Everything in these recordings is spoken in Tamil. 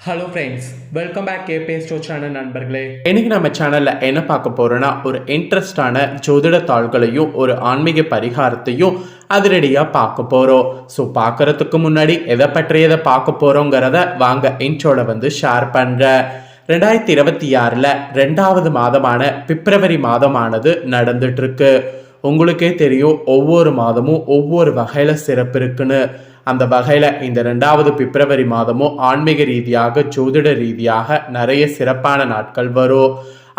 Hello friends, welcome back KPS ஸ்டோ சேனல் நண்பர்களே. இன்னைக்கு நம்ம சேனலில் என்ன பார்க்க போகிறோன்னா, ஒரு இன்ட்ரெஸ்டான ஜோதிட தாள்களையும் ஒரு ஆன்மீக பரிகாரத்தையும் அதிரடியாக பார்க்க போகிறோம். ஸோ பார்க்குறதுக்கு முன்னாடி எதை பற்றியதை பார்க்க போகிறோங்கிறத வாங்க இன்ட்ரோட ஷேர் பண்ணுறேன். 2026 2வது மாதமான பிப்ரவரி மாதமானது நடந்துட்டுருக்கு. உங்களுக்கே தெரியும், ஒவ்வொரு மாதமும் ஒவ்வொரு வகையில் சிறப்பு இருக்குன்னு. அந்த வகையில் இந்த 2வது பிப்ரவரி மாதமும் ஆன்மீக ரீதியாக ஜோதிட ரீதியாக நிறைய சிறப்பான நாட்கள் வரும்.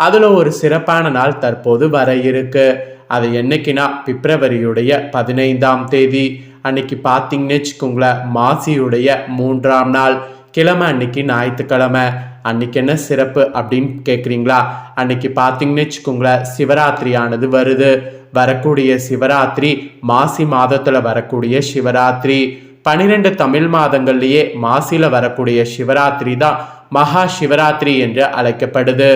அதில் ஒரு சிறப்பான நாள் தற்போது வர இருக்கு. அது என்னைக்குன்னா பிப்ரவரியுடைய 15ஆம் தேதி அன்னைக்கு பார்த்தீங்கன்னு வச்சுக்கோங்களேன். மாசியுடைய 3ஆம் நாள் கிழமை, அன்னைக்கு ஞாயிற்றுக்கிழமை. அன்னைக்கு என்ன சிறப்பு அப்படின்னு கேட்குறீங்களா? அன்னைக்கு பார்த்தீங்கன்னு வச்சுக்கோங்களேன், சிவராத்திரியானது வருது. வரக்கூடிய சிவராத்திரி மாசி மாதத்தில் வரக்கூடிய சிவராத்திரி. 12 தமிழ் மாதங்கள்லேயே மாசியில் வரக்கூடிய சிவராத்திரி தான் மகா சிவராத்திரி என்று அழைக்கப்படுது.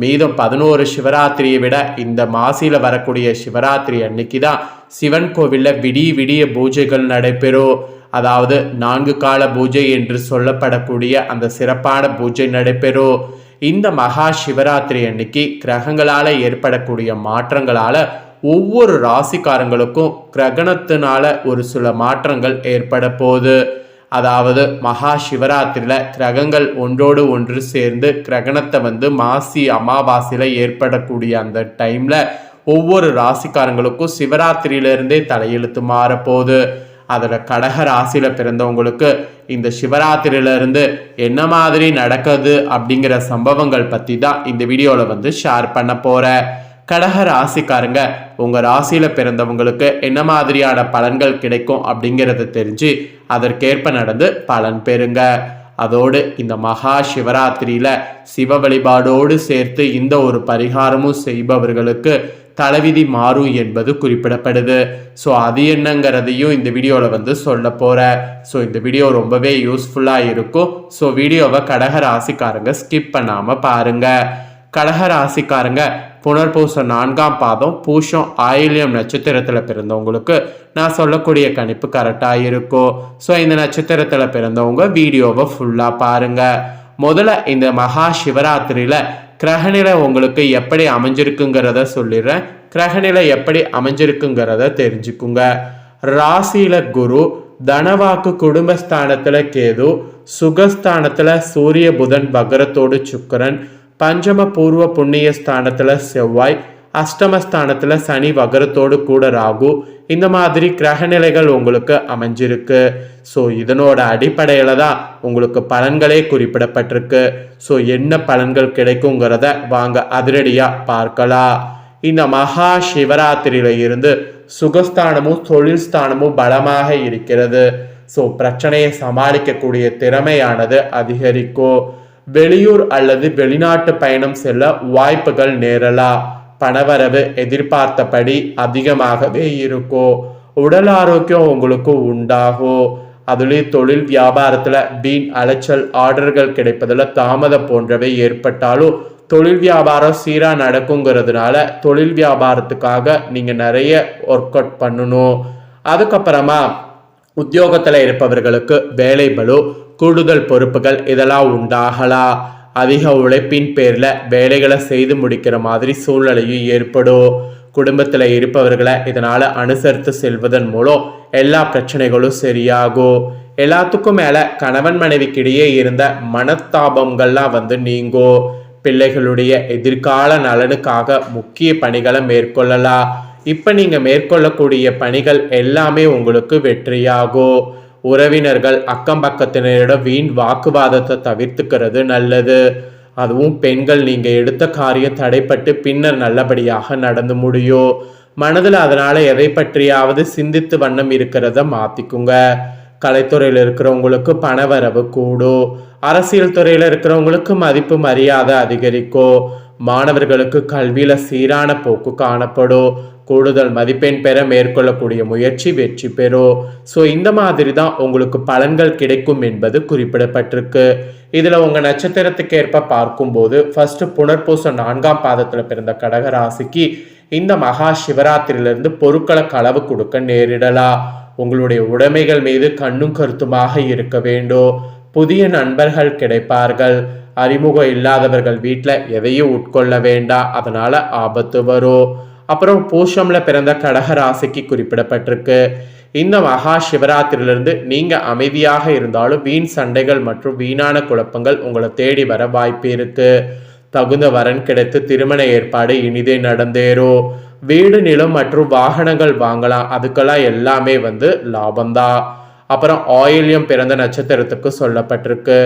மீதம் 11 சிவராத்திரியை விட இந்த மாசியில் வரக்கூடிய சிவராத்திரி அன்னைக்கு தான் சிவன் கோவிலில் விடிய பூஜைகள் நடைபெறும். அதாவது 4 கால பூஜை என்று சொல்லப்படக்கூடிய அந்த சிறப்பான பூஜை நடைபெறும். இந்த மகா சிவராத்திரி அன்னைக்கு கிரகங்களால் ஏற்படக்கூடிய மாற்றங்களால் ஒவ்வொரு ராசிக்காரங்களுக்கும் கிரகணத்தினால ஒரு சில மாற்றங்கள் ஏற்பட போகுது. அதாவது மகா சிவராத்திரியில் கிரகங்கள் ஒன்றோடு ஒன்று சேர்ந்து கிரகணத்தை மாசி அமாவாசையில் ஏற்படக்கூடிய அந்த டைமில் ஒவ்வொரு ராசிக்காரங்களுக்கும் சிவராத்திரியிலிருந்தே தலையெழுத்து மாறப்போகுது. அதில் கடக ராசியில் பிறந்தவங்களுக்கு இந்த சிவராத்திரியிலிருந்து என்ன மாதிரி நடக்குது அப்படிங்கிற சம்பவங்கள் பற்றி தான் இந்த வீடியோவில் ஷேர் பண்ண போகிறேன். கடக ராசிக்காரங்க, உங்கள் ராசியில் பிறந்தவங்களுக்கு என்ன மாதிரியான பலன்கள் கிடைக்கும் அப்படிங்கிறத தெரிஞ்சு அதற்கேற்ப நடந்து பலன் பெறுங்க. அதோடு இந்த மகா சிவராத்திரியில் சிவ வழிபாடோடு சேர்த்து இந்த ஒரு பரிகாரமும் செய்பவர்களுக்கு தலைவிதி மாறும் என்பது குறிப்பிடப்படுது. ஸோ அது என்னங்கிறதையும் இந்த வீடியோவில் சொல்ல போகிறேன். ஸோ இந்த வீடியோ ரொம்பவே யூஸ்ஃபுல்லாக இருக்கும். ஸோ வீடியோவை கடக ராசிக்காரங்க ஸ்கிப் பண்ணாமல் பாருங்கள். கடக ராசிக்காரங்க, புனர்பூசம் 4ஆம் பாதம் பூஷம் ஆயில்யம் நட்சத்திரத்தில் பிறந்தவங்களுக்கு நான் சொல்லக்கூடிய கணிப்பு கரெக்டாக இருக்கும். ஸோ இந்த நட்சத்திரத்தில் பிறந்தவங்க வீடியோவை ஃபுல்லாக பாருங்கள். முதல்ல இந்த மகா சிவராத்திரியில் கிரகநிலை உங்களுக்கு எப்படி அமைஞ்சிருக்குங்கிறத சொல்லிடுறேன். கிரகநிலை எப்படி அமைஞ்சிருக்குங்கிறத தெரிஞ்சுக்குங்க. ராசியில் குரு, தனவாக்கு குடும்பஸ்தானத்தில் கேது, சுகஸ்தானத்தில் சூரிய புதன் வக்ரத்தோடு சுக்கிரன், பஞ்சம பூர்வ புண்ணிய ஸ்தானத்தில் செவ்வாய், அஷ்டமஸ்தானத்தில் சனி வக்ரத்தோடு கூட ராகு. இந்த மாதிரி கிரகநிலைகள் உங்களுக்கு அமைஞ்சிருக்கு. ஸோ இதனோட அடிப்படையில் தான் உங்களுக்கு பலன்களே குறிப்பிடப்பட்டிருக்கு. ஸோ என்ன பலன்கள் கிடைக்குங்கிறத வாங்க அதிரடியாக பார்க்கலாம். இந்த மகா சிவராத்திரியில இருந்து சுகஸ்தானமும் தொழில் ஸ்தானமும் பலமாக இருக்கிறது. ஸோ பிரச்சனையை சமாளிக்கக்கூடிய திறமையானது அதிகரிக்கும். வெளியூர் அல்லது வெளிநாட்டு பயணம் செல்ல வாய்ப்புகள் நேரலாம். பணவரவு எதிர்பார்த்தபடி அதிகமாகவே இருக்கும். உடல் ஆரோக்கியம் உங்களுக்கு உண்டாகும். அதுலேயும் தொழில் வியாபாரத்தில் வீண் அலைச்சல், ஆர்டர்கள் கிடைப்பதில் தாமதம் போன்றவை ஏற்பட்டாலும் தொழில் வியாபாரம் சீராக நடக்குங்கிறதுனால தொழில் வியாபாரத்துக்காக நீங்கள் நிறைய ஒர்க் அவுட் பண்ணணும். அதுக்கப்புறமா உத்தியோகத்தில் இருப்பவர்களுக்கு வேலை பளு, கூடுதல் பொறுப்புகள் இதெல்லாம் உண்டாகலாம். அதிக உழைப்பின் பேரில் வேலைகளை செய்து முடிக்கிற மாதிரி சூழ்நிலையும் ஏற்படும். குடும்பத்தில் இருப்பவர்களை இதனால் அனுசரித்து செல்வதன் மூலம் எல்லா பிரச்சனைகளும் சரியாகும். எல்லாத்துக்கும் மேலே கணவன் மனைவிக்கிடையே இருந்த மனத்தாபங்கள்லாம் நீங்கும். பிள்ளைகளுடைய எதிர்கால நலனுக்காக முக்கிய பணிகளை மேற்கொள்ளலாம். இப்போ நீங்கள் மேற்கொள்ளக்கூடிய பணிகள் எல்லாமே உங்களுக்கு வெற்றியாகும். உறவினர்கள், அக்கம் பக்கத்தினரிடம் வீண் வாக்குவாதத்தை தவிர்த்துக்கிறது நல்லது. அதுவும் பெண்கள், நீங்கள் எடுத்த காரியம் தடைப்பட்டு பின்னர் நல்லபடியாக நடந்து முடியும். மனதில் அதனால் எதை பற்றியாவது சிந்தித்து வண்ணம் இருக்கிறத மாற்றிக்குங்க. கலைத்துறையில் இருக்கிறவங்களுக்கு பணவரவு கூடும். அரசியல் துறையில் இருக்கிறவங்களுக்கு மதிப்பு மரியாதை அதிகரிக்கும். மாணவர்களுக்கு கல்வியில் சீரான போக்கு காணப்படும். கூடுதல் மதிப்பெண் பெற மேற்கொள்ளக்கூடிய முயற்சி வெற்றி பெறும். ஸோ இந்த மாதிரி தான் உங்களுக்கு பலன்கள் கிடைக்கும் என்பது குறிப்பிடப்பட்டிருக்கு. இதில் உங்கள் நட்சத்திரத்துக்கு ஏற்ப பார்க்கும்போது ஃபர்ஸ்ட் புனர்பூசம் 4ஆம் பாதத்தில் பிறந்த கடக ராசிக்கு இந்த மகா சிவராத்திரியிலிருந்து பொருட்களை களவு கொடுக்க நேரிடலாம். உங்களுடைய உடைமைகள் மீது கண்ணும் கருத்துமாக இருக்க வேண்டும். புதிய நண்பர்கள் கிடைப்பார்கள். அறிமுகம் இல்லாதவர்கள் வீட்டில் எதையும் உட்கொள்ள வேண்டாம், அதனால ஆபத்து வரும். அப்புறம் பூஷம்ல பிறந்த கடக ராசிக்கு குறிப்பிடப்பட்டிருக்கு. இந்த மகா சிவராத்திரியிலிருந்து நீங்க அமைதியாக இருந்தாலும் வீண் சண்டைகள் மற்றும் வீணான குழப்பங்கள் உங்களை தேடி வர வாய்ப்பு இருக்கு. தகுந்த வரன் கிடைத்து திருமண ஏற்பாடு இனிதே நடந்தேறும். வீடு, நிலம் மற்றும் வாகனங்கள் வாங்கலாம், அதுக்கெல்லாம் எல்லாமே லாபம்தான். அப்புறம் ஆயில்யம் பிறந்த நட்சத்திரத்துக்கு சொல்லப்பட்டிருக்கு.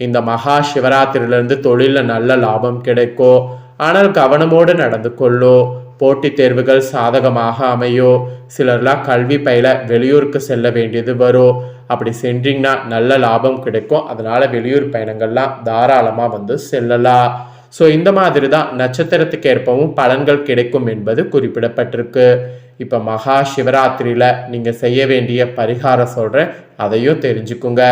இந்த மகா சிவராத்திரியிலிருந்து தொழிலில் நல்ல லாபம் கிடைக்கும், ஆனால் கவனமோடு நடந்து கொள்ளும். போட்டித் தேர்வுகள் சாதகமாக அமையும். சிலர்லாம் கல்வி பயில வெளியூருக்கு செல்ல வேண்டியது வரும். அப்படி சென்றீங்கன்னா நல்ல லாபம் கிடைக்கும், அதனால வெளியூர் பயணங்கள்லாம் தாராளமாக செல்லலாம். ஸோ இந்த மாதிரி தான் நட்சத்திரத்துக்கு ஏற்பவும் பலன்கள் கிடைக்கும் என்பது குறிப்பிடப்பட்டிருக்கு. இப்போ மகா சிவராத்திரியில் நீங்கள் செய்ய வேண்டிய பரிகாரம் சொல்கிறேன், அதையும் தெரிஞ்சுக்குங்க.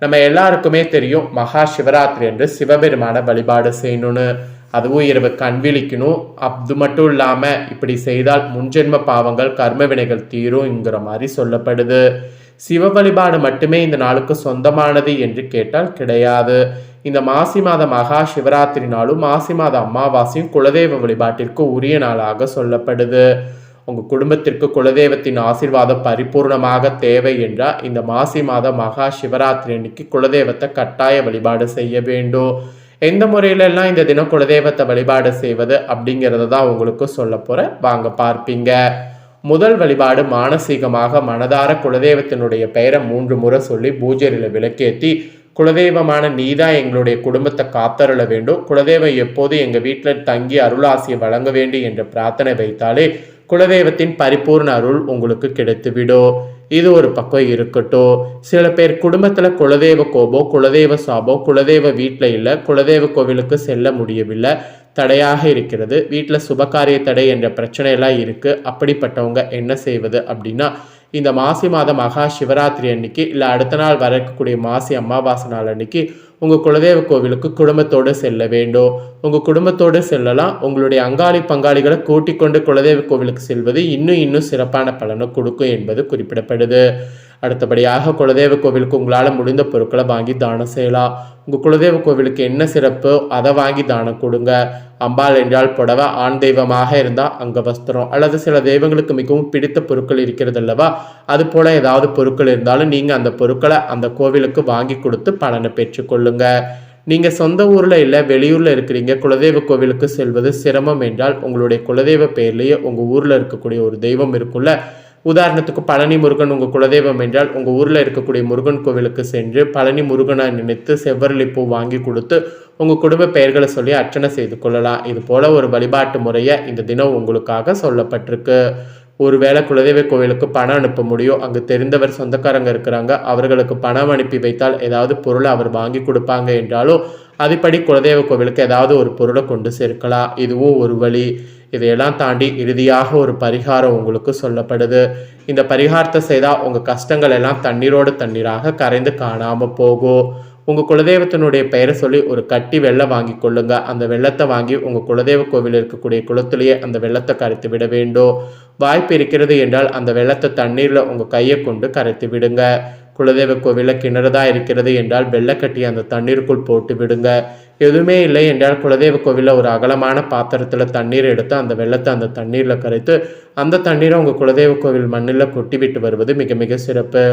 நம்ம எல்லாருக்குமே தெரியும் மகா சிவராத்திரி என்று சிவபெருமான வழிபாடு செய்யணும்னு. அதுவும் இரவு கண் விழிக்கணும். அது மட்டும் இல்லாமல் இப்படி செய்தால் முன்ஜென்ம பாவங்கள் கர்ம வினைகள் தீரும்ங்கிற மாதிரி சொல்லப்படுது. சிவ வழிபாடு மட்டுமே இந்த நாளுக்கு சொந்தமானது என்று கேட்டால் கிடையாது. இந்த மாசி மாத மகா சிவராத்திரி நாளும் மாசி மாத அமாவாசையும் குலதெய்வ வழிபாட்டிற்கு உரிய நாளாக சொல்லப்படுது. உங்கள் குடும்பத்திற்கு குலதெய்வத்தின் ஆசீர்வாதம் பரிபூர்ணமாக தேவை என்றால் இந்த மாசி மாத மகா சிவராத்திரி அன்னைக்கு குலதெய்வத்தை கட்டாய வழிபாடு செய்ய வேண்டும். எந்த முறையிலெல்லாம் இந்த தினம் குலதெய்வத்தை வழிபாடு செய்வது அப்படிங்கிறத தான் உங்களுக்கு சொல்ல போகிறேன், வாங்க பார்ப்பீங்க. முதல் வழிபாடு மானசீகமாக மனதார குலதெய்வத்தினுடைய பெயரை 3 முறை சொல்லி பூஜையில் விளக்கேற்றி குலதெய்வமான நீதான் எங்களுடைய குடும்பத்தை காத்தருள வேண்டும், குலதெய்வம் எப்போது எங்கள் வீட்டில் தங்கி அருளாசியை வழங்க வேண்டும் என்ற பிரார்த்தனை வைத்தாலே குலதெய்வத்தின் பரிபூர்ண அருள் உங்களுக்கு கிடைத்துவிடும். இது ஒரு பக்கம் இருக்கட்டும். சில பேர் குடும்பத்தில் குலதெய்வ கோபம், குலதெய்வ சாபம், குலதெய்வ வீட்டில் இல்லை, குலதெய்வ கோவிலுக்கு செல்ல முடியவில்லை, தடையாக இருக்கிறது, வீட்டில் சுபகாரிய தடை என்ற பிரச்சனையெல்லாம் இருக்குது. அப்படிப்பட்டவங்க என்ன செய்வது அப்படின்னா, இந்த மாசி மாதம் மகா சிவராத்திரி அன்னைக்கு இல்லை அடுத்த நாள் வரக்கூடிய மாசி அமாவாசை நாள் அன்னைக்கு உங்கள் குலதெய்வ கோவிலுக்கு குடும்பத்தோடு செல்ல வேண்டும். உங்கள் குடும்பத்தோடு செல்லலாம். உங்களுடைய அங்காளி பங்காளிகளை கூட்டிக் கொண்டு குலதெய்வ கோவிலுக்கு செல்வது இன்னும் சிறப்பான பலனை கொடுக்கும் என்பது குறிப்பிடப்படுது. அடுத்தபடியாக குலதெய்வ கோவிலுக்கு உங்களால் முடிந்த பொருட்களை வாங்கி தானம் செய்யலாம். உங்கள் குலதெய்வ கோவிலுக்கு என்ன சிறப்போ அதை வாங்கி தானம் கொடுங்க. அம்பாள் என்றால் புடவை, ஆண் தெய்வமாக இருந்தால் அங்க வஸ்திரம், அல்லது சில தெய்வங்களுக்கு மிகவும் பிடித்த பொருட்கள் இருக்கிறது அல்லவா, அது போல ஏதாவது பொருட்கள் இருந்தாலும் நீங்கள் அந்த பொருட்களை அந்த கோவிலுக்கு வாங்கி கொடுத்து பலனை பெற்றுக்கொள்ளுங்க. நீங்கள் சொந்த ஊரில் இல்லை வெளியூரில் இருக்கிறீங்க, குலதெய்வ கோவிலுக்கு செல்வது சிரமம் என்றால் உங்களுடைய குலதெய்வ பெயர்லேயே உங்கள் ஊரில் இருக்கக்கூடிய ஒரு தெய்வம் இருக்குல்ல, உதாரணத்துக்கு பழனி முருகன் உங்கள் குலதெய்வம் என்றால் உங்கள் ஊரில் இருக்கக்கூடிய முருகன் கோவிலுக்கு சென்று பழனி முருகனை நினைத்து செவ்வரளி பூ வாங்கி கொடுத்து உங்கள் குடும்ப பெயர்களை சொல்லி அர்ச்சனை செய்து கொள்ளலாம். இது போல ஒரு வழிபாட்டு முறையை இந்த தினம் உங்களுக்காக சொல்லப்பட்டிருக்கு. ஒருவேளை குலதெய்வ கோவிலுக்கு பணம் அனுப்ப முடியும், அங்கு தெரிந்தவர் சொந்தக்காரங்க இருக்கிறாங்க, அவர்களுக்கு பணம் அனுப்பி வைத்தால் ஏதாவது பொருளை அவர் வாங்கி கொடுப்பாங்க என்றாலும் அதுபடி குலதெய்வ கோவிலுக்கு ஏதாவது ஒரு பொருளை கொண்டு சேர்க்கலாம். இதுவும் ஒரு வழி. இதையெல்லாம் தாண்டி இறுதியாக ஒரு பரிகாரம் உங்களுக்கு சொல்லப்படுது. இந்த பரிகாரத்தை செய்தால் உங்கள் கஷ்டங்கள் எல்லாம் தண்ணீரோடு தண்ணீராக கரைந்து காணாமல் போகும். உங்கள் குலதெய்வத்தினுடைய பெயரை சொல்லி ஒரு கட்டி வெள்ளம் வாங்கி கொள்ளுங்க. அந்த வெள்ளத்தை வாங்கி உங்கள் குலதெய்வ கோவில் இருக்கக்கூடிய குளத்திலேயே அந்த வெள்ளத்தை கரைத்து விட வேண்டும். வாய்ப்பு இருக்கிறது என்றால் அந்த வெள்ளத்தை தண்ணீரில் உங்கள் கையை கொண்டு கரைத்து விடுங்க. குலதெய்வ கோவிலில் கிணறுதான் இருக்கிறது என்றால் வெள்ளக்கட்டி அந்த தண்ணீருக்குள் போட்டு விடுங்க. எதுவுமே இல்லை என்றால் குலதெய்வ கோவிலில் ஒரு அகலமான பாத்திரத்தில் தண்ணீர் எடுத்து அந்த வெள்ளத்தை அந்த தண்ணீரில் கரைத்து அந்த தண்ணீரை உங்கள் குலதெய்வ கோவில் மண்ணில் கொட்டிவிட்டு வருவது மிக மிக சிறப்பு.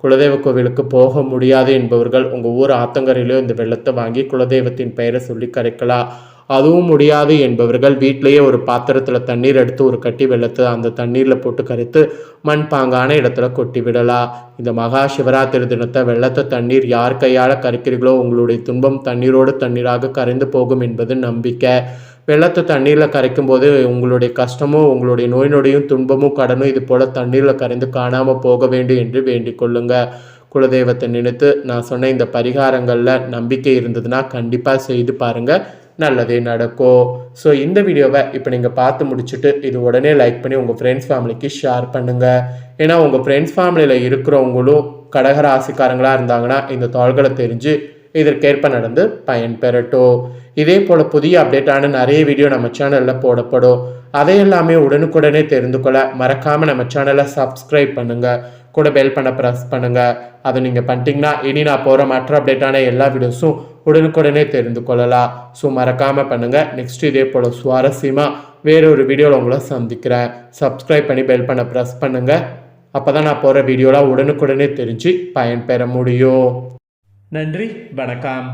குலதெய்வ கோவிலுக்கு போக முடியாது என்பவர்கள் உங்கள் ஊர் ஆத்தங்கரையிலோ இந்த வெள்ளத்தை வாங்கி குலதெய்வத்தின் பெயரை சொல்லி கரைக்கலாம். அதுவும் முடியாது என்பவர்கள் வீட்டிலேயே ஒரு பாத்திரத்தில் தண்ணீர் எடுத்து ஒரு கட்டி வெள்ளத்தை அந்த தண்ணீரில் போட்டு கரைத்து மண் பாங்கான இடத்துல கொட்டி விடலாம். இந்த மகா சிவராத்திரி தினத்தை வெள்ளத்தை தண்ணீர் யார் கையால் கரைக்கிறீர்களோ உங்களுடைய துன்பம் தண்ணீரோடு தண்ணீராக கரைந்து போகும் என்பது நம்பிக்கை. வெள்ளத்தை தண்ணீரில் கரைக்கும் போது உங்களுடைய கஷ்டமும் உங்களுடைய நோய் நொடியும் துன்பமும் கடனும் இது போல தண்ணீரில் கரைந்து காணாமல் போக வேண்டும் என்று வேண்டிக் கொள்ளுங்க. குலதெய்வத்தை நினைத்து நான் சொன்ன இந்த பரிகாரங்களில் நம்பிக்கை இருந்ததுன்னா கண்டிப்பாக செய்து பாருங்கள், நல்லதே நடக்கும். ஸோ இந்த வீடியோவை இப்போ நீங்கள் பார்த்து முடிச்சுட்டு இது உடனே லைக் பண்ணி உங்கள் ஃப்ரெண்ட்ஸ் ஃபேமிலிக்கு ஷேர் பண்ணுங்கள். ஏன்னா உங்கள் ஃப்ரெண்ட்ஸ் ஃபேமிலியில் இருக்கிறவங்களும் கடகராசிக்காரங்களாக இருந்தாங்கன்னா இந்த தாள்களை தெரிஞ்சு இதற்கேற்ப நடந்து பயன் பெறட்டும். இதே போல் புதிய அப்டேட்டான நிறைய வீடியோ நம்ம சேனலில் போடப்படும். அதையெல்லாமே உடனுக்குடனே தெரிந்து கொள்ள மறக்காமல் நம்ம சேனலை சப்ஸ்கிரைப் பண்ணுங்கள். கூட பெல் பண்ண ப்ரெஸ் பண்ணுங்கள். அதை நீங்கள் பண்ணிட்டீங்கன்னா இனி நான் போகிற மற்ற அப்டேட்டான எல்லா வீடியோஸும் உடனுக்குடனே தெரிந்து கொள்ளலாம். ஸோ மறக்காமல் பண்ணுங்கள். நெக்ஸ்ட் இதே போல் சுவாரஸ்யமாக வேறு ஒரு வீடியோவில் உங்களை சந்திக்கிறேன். சப்ஸ்கிரைப் பண்ணி பெல் பண்ண ப்ரெஸ் பண்ணுங்கள். அப்போ தான் நான் போகிற வீடியோலாம் உடனுக்குடனே தெரிஞ்சு பயன்பெற முடியும். நன்றி, வணக்கம்.